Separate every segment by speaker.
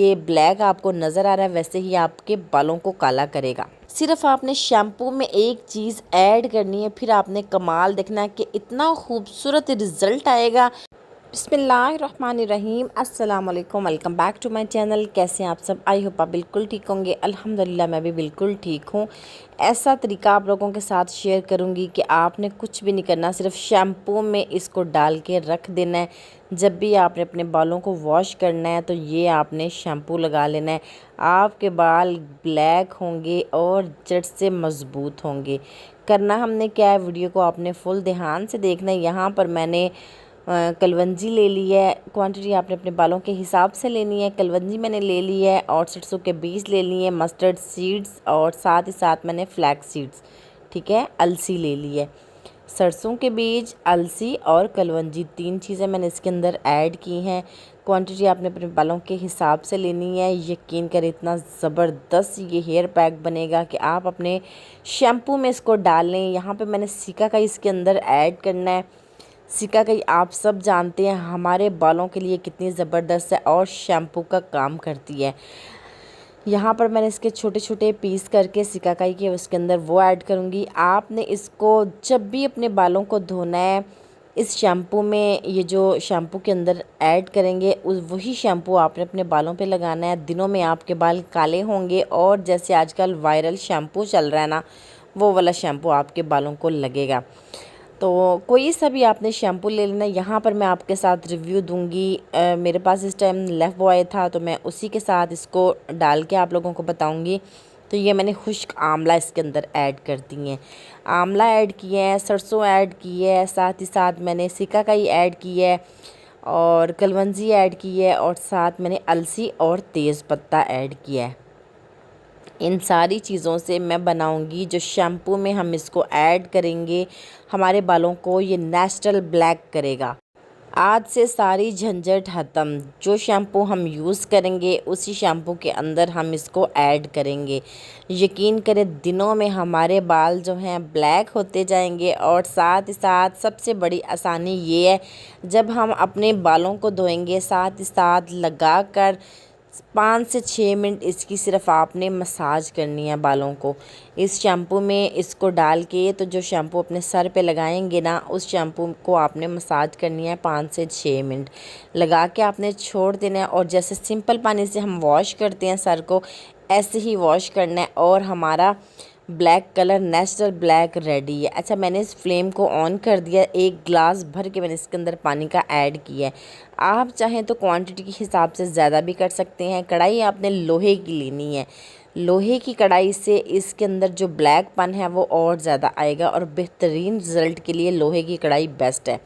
Speaker 1: ये ब्लैक आपको नज़र आ रहा है वैसे ही आपके बालों को काला करेगा। सिर्फ आपने शैम्पू में एक चीज़ ऐड करनी है, फिर आपने कमाल देखना है कि इतना खूबसूरत रिज़ल्ट आएगा। बिस्मिल्लाहिर्रहमानिर्रहीम, अस्सलाम वालेकुम, welcome back to my channel. कैसे हैं आप सब? आई होप आप बिल्कुल ठीक होंगे। अल्हम्दुलिल्लाह मैं भी बिल्कुल ठीक हूँ। ऐसा तरीका आप लोगों के साथ शेयर करूँगी कि आपने कुछ भी नहीं करना, सिर्फ शैम्पू में इसको डाल के रख देना है। जब भी आपने अपने बालों को वॉश करना है तो ये आपने शैम्पू लगा लेना है। आपके बाल ब्लैक होंगे और जड़ से मज़बूत होंगे। करना हमने क्या है, वीडियो को आपने फुल ध्यान से देखना है। यहाँ पर मैंने कलवंजी ले ली है। क्वांटिटी आपने अपने बालों के हिसाब से लेनी है। कलवंजी मैंने ले ली है और सरसों के बीज ले लिए हैं, मस्टर्ड सीड्स और साथ ही साथ मैंने फ्लैक्स सीड्स, ठीक है, अलसी ले ली है। सरसों के बीज, अलसी और कलवंजी, 3 चीज़ें मैंने इसके अंदर ऐड की हैं। क्वांटिटी आपने अपने बालों के हिसाब से लेनी है। यकीन करें इतना ज़बरदस्त ये हेयर पैक बनेगा कि आप अपने शैम्पू में इसको डाल लें। यहाँ पे मैंने सिकाकाई इसके अंदर ऐड करना है। सिकाकाई आप सब जानते हैं हमारे बालों के लिए कितनी ज़बरदस्त है और शैम्पू का काम करती है। यहाँ पर मैंने इसके छोटे छोटे पीस करके सिकाकाई के उसके अंदर वो ऐड करूँगी। आपने इसको जब भी अपने बालों को धोना है, इस शैम्पू में, ये जो शैम्पू के अंदर ऐड करेंगे उस वही शैम्पू आपने अपने बालों पे लगाना है। दिनों में आपके बाल काले होंगे और जैसे आजकल वायरल शैम्पू चल रहा है ना, वो वाला शैम्पू आपके बालों को लगेगा। तो कोई सा भी आपने शैम्पू ले लेना। यहाँ पर मैं आपके साथ रिव्यू दूंगी। मेरे पास इस टाइम लेफ़ बॉय था तो मैं उसी के साथ इसको डाल के आप लोगों को बताऊंगी। तो ये मैंने खुश्क आंवला इसके अंदर ऐड कर दी है। आंवला ऐड किया है, सरसों ऐड की है, साथ ही साथ मैंने सिकाकाई ऐड की है और कलवंजी ऐड की है और साथ मैंने अलसी और तेज़ पत्ता ऐड किया है। इन सारी चीज़ों से मैं बनाऊंगी जो शैम्पू में हम इसको ऐड करेंगे, हमारे बालों को ये नेचुरल ब्लैक करेगा। आज से सारी झंझट ख़त्म। जो शैम्पू हम यूज़ करेंगे उसी शैम्पू के अंदर हम इसको ऐड करेंगे। यकीन करें दिनों में हमारे बाल जो हैं ब्लैक होते जाएंगे। और साथ ही साथ सबसे बड़ी आसानी ये है, जब हम अपने बालों को धोएंगे साथ ही साथ लगा कर 5 से 6 मिनट इसकी सिर्फ आपने मसाज करनी है बालों को। इस शैम्पू में इसको डाल के, तो जो शैम्पू अपने सर पे लगाएंगे ना, उस शैम्पू को आपने मसाज करनी है 5 से 6 मिनट लगा के आपने छोड़ देना है। और जैसे सिंपल पानी से हम वॉश करते हैं सर को, ऐसे ही वॉश करना है और हमारा black colour natural black ready है। अच्छा, मैंने इस फ्लेम को ऑन कर दिया। 1 गिलास भर के मैंने इसके अंदर पानी का ऐड किया है। आप चाहें तो क्वांटिटी के हिसाब से ज़्यादा भी कर सकते हैं। कढ़ाई आपने लोहे की लेनी है। लोहे की कढ़ाई से इसके अंदर जो ब्लैकपन है वो और ज़्यादा आएगा और बेहतरीन रिज़ल्ट के लिए लोहे की कढ़ाई बेस्ट है।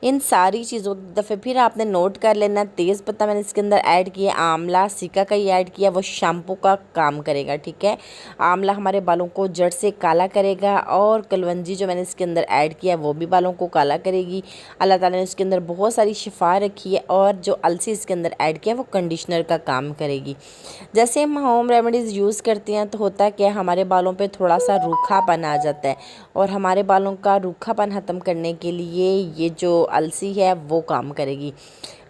Speaker 1: इन सारी चीज़ों की दफ़े फिर आपने नोट कर लेना। तेज़ पत्ता मैंने इसके अंदर ऐड किया, आंवला, सिकाकाई ऐड किया, वो शैम्पू का काम करेगा, ठीक है। आंवला हमारे बालों को जड़ से काला करेगा और कलवंजी जो मैंने इसके अंदर ऐड किया वो भी बालों को काला करेगी। अल्लाह ताला ने इसके अंदर बहुत सारी शिफा रखी है। और जो अलसी इसके अंदर ऐड किया वो कंडीशनर का काम करेगी। जैसे हम होम रेमेडीज़ यूज़ करते हैं तो होता है कि हमारे बालों पे थोड़ा सा रूखापन आ जाता है और हमारे बालों का रूखापन ख़त्म करने के लिए ये जो अलसी है वो काम करेगी।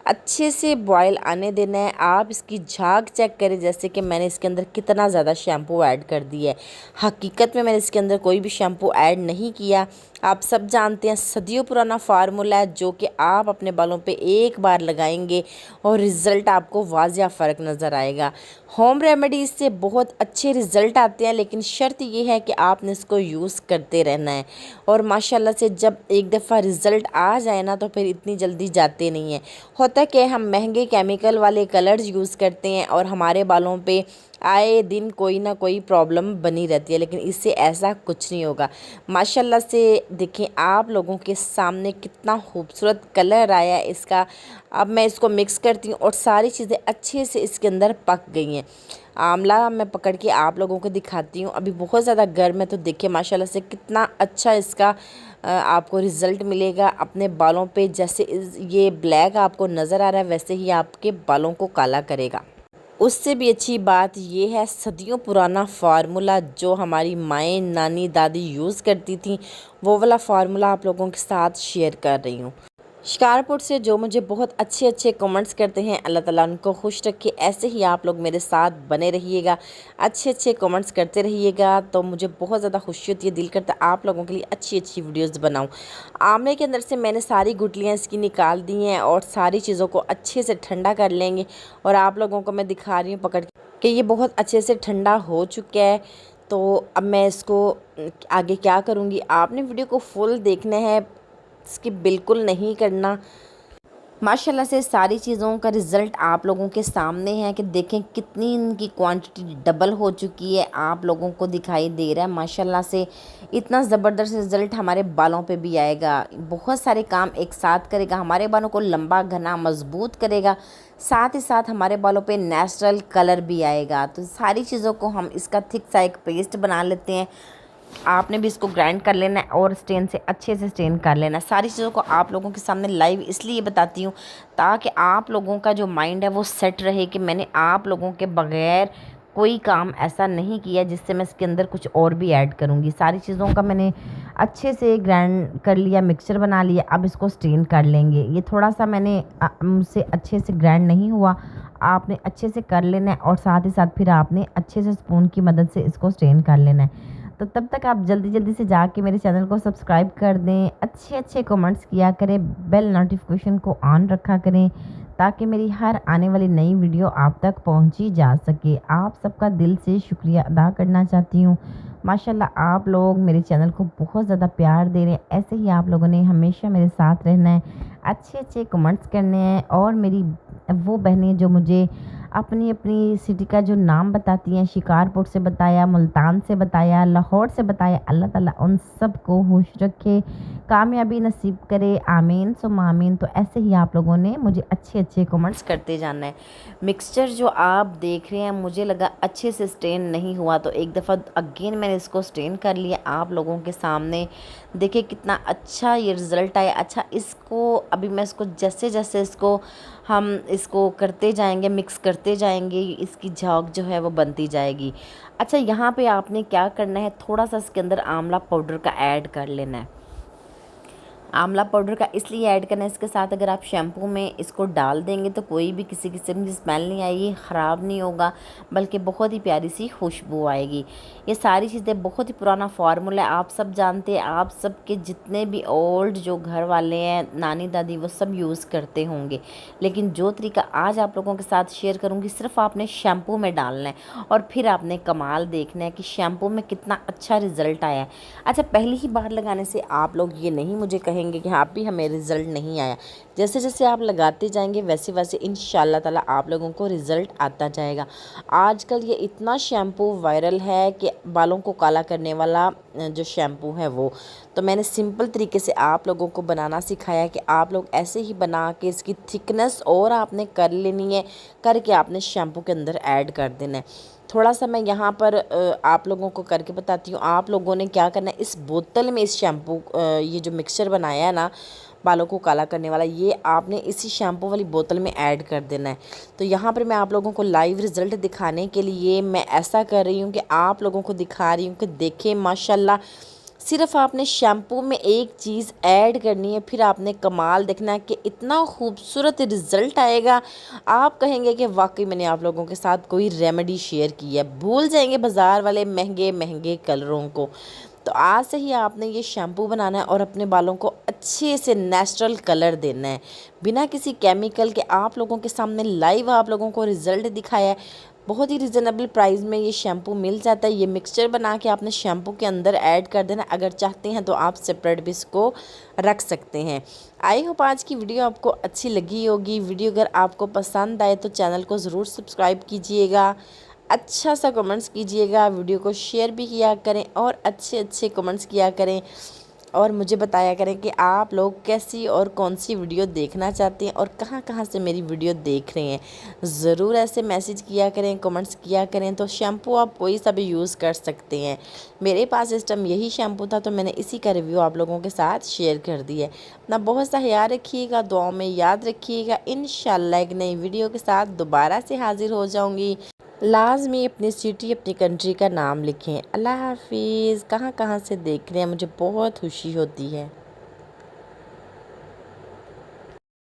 Speaker 1: अच्छे से बॉयल आने देना है। आप इसकी झाग चेक करें, जैसे कि मैंने इसके अंदर कितना ज़्यादा शैम्पू ऐड कर दिया है। हकीकत में मैंने इसके अंदर कोई भी शैम्पू ऐड नहीं किया। आप सब जानते हैं सदियों पुराना फार्मूला है जो कि आप अपने बालों पे एक बार लगाएंगे और रिज़ल्ट आपको वाज़िया फ़र्क नज़र आएगा। होम रेमेडीज़ से बहुत अच्छे रिज़ल्ट आते हैं, लेकिन शर्त ये है कि आपने इसको यूज़ करते रहना है। और माशाल्लाह से जब एक दफ़ा रिज़ल्ट आ जाए ना तो फिर इतनी जल्दी जाते नहीं हैं। होता है कि हम महंगे केमिकल वाले कलर्स यूज़ करते हैं और हमारे बालों पे आए दिन कोई ना कोई प्रॉब्लम बनी रहती है, लेकिन इससे ऐसा कुछ नहीं होगा। माशाल्लाह से देखें आप लोगों के सामने कितना खूबसूरत कलर आया है इसका। अब मैं इसको मिक्स करती हूँ और सारी चीज़ें अच्छे से इसके अंदर पक गई हैं। आंवला मैं पकड़ के आप लोगों को दिखाती हूँ। अभी बहुत ज़्यादा गर्म है तो देखिए माशाल्लाह से कितना अच्छा इसका आपको रिज़ल्ट मिलेगा अपने बालों पे। जैसे ये ब्लैक आपको नज़र आ रहा है वैसे ही आपके बालों को काला करेगा। उससे भी अच्छी बात ये है, सदियों पुराना फार्मूला जो हमारी माएँ, नानी, दादी यूज़ करती थी, वो वाला फार्मूला आप लोगों के साथ शेयर कर रही हूँ। शिकारपुर से जो मुझे बहुत अच्छे अच्छे कमेंट्स करते हैं, अल्लाह ताला उनको खुश रखे। ऐसे ही आप लोग मेरे साथ बने रहिएगा, अच्छे अच्छे कमेंट्स करते रहिएगा, तो मुझे बहुत ज़्यादा खुशी होती है। दिल करता है आप लोगों के लिए अच्छी अच्छी वीडियोस बनाऊं। आमले के अंदर से मैंने सारी गुठलियाँ इसकी निकाल दी हैं और सारी चीज़ों को अच्छे से ठंडा कर लेंगे। और आप लोगों को मैं दिखा रही हूँ पकड़ के कि ये बहुत अच्छे से ठंडा हो चुका है। तो अब मैं इसको आगे क्या करूँगी, आपने वीडियो को फुल देखना है, स्किप बिल्कुल नहीं करना। माशाल्लाह से सारी चीज़ों का रिज़ल्ट आप लोगों के सामने है कि देखें कितनी इनकी क्वांटिटी डबल हो चुकी है, आप लोगों को दिखाई दे रहा है। माशाल्लाह से इतना ज़बरदस्त रिज़ल्ट हमारे बालों पे भी आएगा, बहुत सारे काम एक साथ करेगा, हमारे बालों को लंबा घना मजबूत करेगा, साथ ही साथ हमारे बालों पे नेचुरल कलर भी आएगा। तो सारी चीज़ों को हम इसका थिक सा एक पेस्ट बना लेते हैं। आपने भी इसको ग्राइंड कर लेना है और स्टेन से अच्छे से स्टेन कर लेना है। सारी चीज़ों को आप लोगों के सामने लाइव इसलिए बताती हूँ ताकि आप लोगों का जो माइंड है वो सेट रहे कि मैंने आप लोगों के बगैर कोई काम ऐसा नहीं किया जिससे मैं इसके अंदर कुछ और भी ऐड करूँगी। सारी चीज़ों का मैंने अच्छे से ग्राइंड कर लिया, मिक्सचर बना लिया। अब इसको स्टेन कर लेंगे। ये थोड़ा सा मैंने मुझसे अच्छे से ग्राइंड नहीं हुआ, आपने अच्छे से कर लेना है और साथ ही साथ फिर आपने अच्छे से स्पून की मदद से इसको स्टेन कर लेना है। तो तब तक आप जल्दी जल्दी से जाके मेरे चैनल को सब्सक्राइब कर दें, अच्छे अच्छे कमेंट्स किया करें, बेल नोटिफिकेशन को ऑन रखा करें ताकि मेरी हर आने वाली नई वीडियो आप तक पहुंची जा सके। आप सबका दिल से शुक्रिया अदा करना चाहती हूँ। माशाल्लाह आप लोग मेरे चैनल को बहुत ज़्यादा प्यार दे रहे हैं। ऐसे ही आप लोगों ने हमेशा मेरे साथ रहना है, अच्छे अच्छे कमेंट्स करने हैं। और मेरी वो बहनें जो मुझे अपनी अपनी सिटी का जो नाम बताती हैं, शिकारपुर से बताया, मुल्तान से बताया, लाहौर से बताया, अल्लाह ताला उन सब को खुश रखे, कामयाबी नसीब करे, आमीन सुम आमीन। तो ऐसे ही आप लोगों ने मुझे अच्छे अच्छे कमेंट्स करते जाना है। मिक्सचर जो आप देख रहे हैं मुझे लगा अच्छे से स्टेन नहीं हुआ, तो एक दफ़ा अगेन मैंने इसको स्टेन कर लिया आप लोगों के सामने। देखिए कितना अच्छा ये रिज़ल्ट आया। अच्छा, इसको अभी मैं इसको जैसे जैसे इसको हम इसको करते जाएंगे, मिक्स करते जाएंगे, इसकी झाग जो है वो बनती जाएगी। अच्छा, यहाँ पे आपने क्या करना है, थोड़ा सा इसके अंदर आंवला पाउडर का ऐड कर लेना है। आंवला पाउडर का इसलिए ऐड करना है, इसके साथ अगर आप शैम्पू में इसको डाल देंगे तो कोई भी किसी किस्म की स्मेल नहीं आएगी, ख़राब नहीं होगा, बल्कि बहुत ही प्यारी सी खुशबू आएगी। ये सारी चीज़ें बहुत ही पुराना फार्मूला है, आप सब जानते हैं। आप सब के जितने भी ओल्ड जो घर वाले हैं, नानी दादी, वो सब यूज़ करते होंगे। लेकिन जो तरीका आज आप लोगों के साथ शेयर करूँगी, सिर्फ आपने शैम्पू में डालना है और फिर आपने कमाल देखना है कि शैम्पू में कितना अच्छा रिज़ल्ट आया है। अच्छा, पहली ही बार लगाने से आप लोग ये नहीं मुझे कहेंगे कि हाँ भी हमें रिज़ल्ट नहीं आया। जैसे जैसे आप लगाते जाएंगे वैसे वैसे इंशाल्लाह ताला आप लोगों को रिज़ल्ट आता जाएगा। आजकल ये इतना शैम्पू वायरल है कि बालों को काला करने वाला जो शैम्पू है वो, तो मैंने सिंपल तरीके से आप लोगों को बनाना सिखाया कि आप लोग ऐसे ही बना के इसकी थिकनेस और आपने कर लेनी है, करके आपने शैम्पू के अंदर ऐड कर देना है। थोड़ा सा मैं यहाँ पर आप लोगों को करके बताती हूँ। आप लोगों ने क्या करना है, इस बोतल में इस शैम्पू ये जो मिक्सचर बनाया है ना बालों को काला करने वाला, ये आपने इसी शैम्पू वाली बोतल में ऐड कर देना है। तो यहाँ पर मैं आप लोगों को लाइव रिज़ल्ट दिखाने के लिए मैं ऐसा कर रही हूँ कि आप लोगों को दिखा रही हूँ कि देखें माशाल्लाह, सिर्फ आपने शैम्पू में एक चीज़ ऐड करनी है, फिर आपने कमाल देखना है कि इतना खूबसूरत रिज़ल्ट आएगा। आप कहेंगे कि वाकई मैंने आप लोगों के साथ कोई रेमेडी शेयर की है, भूल जाएंगे बाज़ार वाले महंगे महंगे कलरों को। तो आज से ही आपने ये शैम्पू बनाना है और अपने बालों को अच्छे से नेचुरल कलर देना है, बिना किसी केमिकल के। आप लोगों के सामने लाइव आप लोगों को रिज़ल्ट दिखाया है। बहुत ही रिजनेबल प्राइस में ये शैम्पू मिल जाता है। ये मिक्सचर बना के आपने शैम्पू के अंदर ऐड कर देना। अगर चाहते हैं तो आप सेपरेट भी इसको रख सकते हैं। आई होप आज की वीडियो आपको अच्छी लगी होगी। वीडियो अगर आपको पसंद आए तो चैनल को ज़रूर सब्सक्राइब कीजिएगा, अच्छा सा कमेंट्स कीजिएगा, वीडियो को शेयर भी किया करें और अच्छे अच्छे कमेंट्स किया करें और मुझे बताया करें कि आप लोग कैसी और कौन सी वीडियो देखना चाहते हैं और कहाँ कहाँ से मेरी वीडियो देख रहे हैं। ज़रूर ऐसे मैसेज किया करें, कमेंट्स किया करें। तो शैम्पू आप कोई सा भी यूज़ कर सकते हैं। मेरे पास इस टाइम यही शैम्पू था तो मैंने इसी का रिव्यू आप लोगों के साथ शेयर कर दिया है। अपना बहुत सा ख्याल रखिएगा, दुआओं में याद रखिएगा। इंशाल्लाह एक नई वीडियो के साथ दोबारा से हाजिर हो जाऊँगी। लाजमी अपनी सिटी अपनी कंट्री का नाम लिखें। अल्लाह हाफिज़। कहाँ कहाँ से देख रहे हैं, मुझे बहुत खुशी होती है।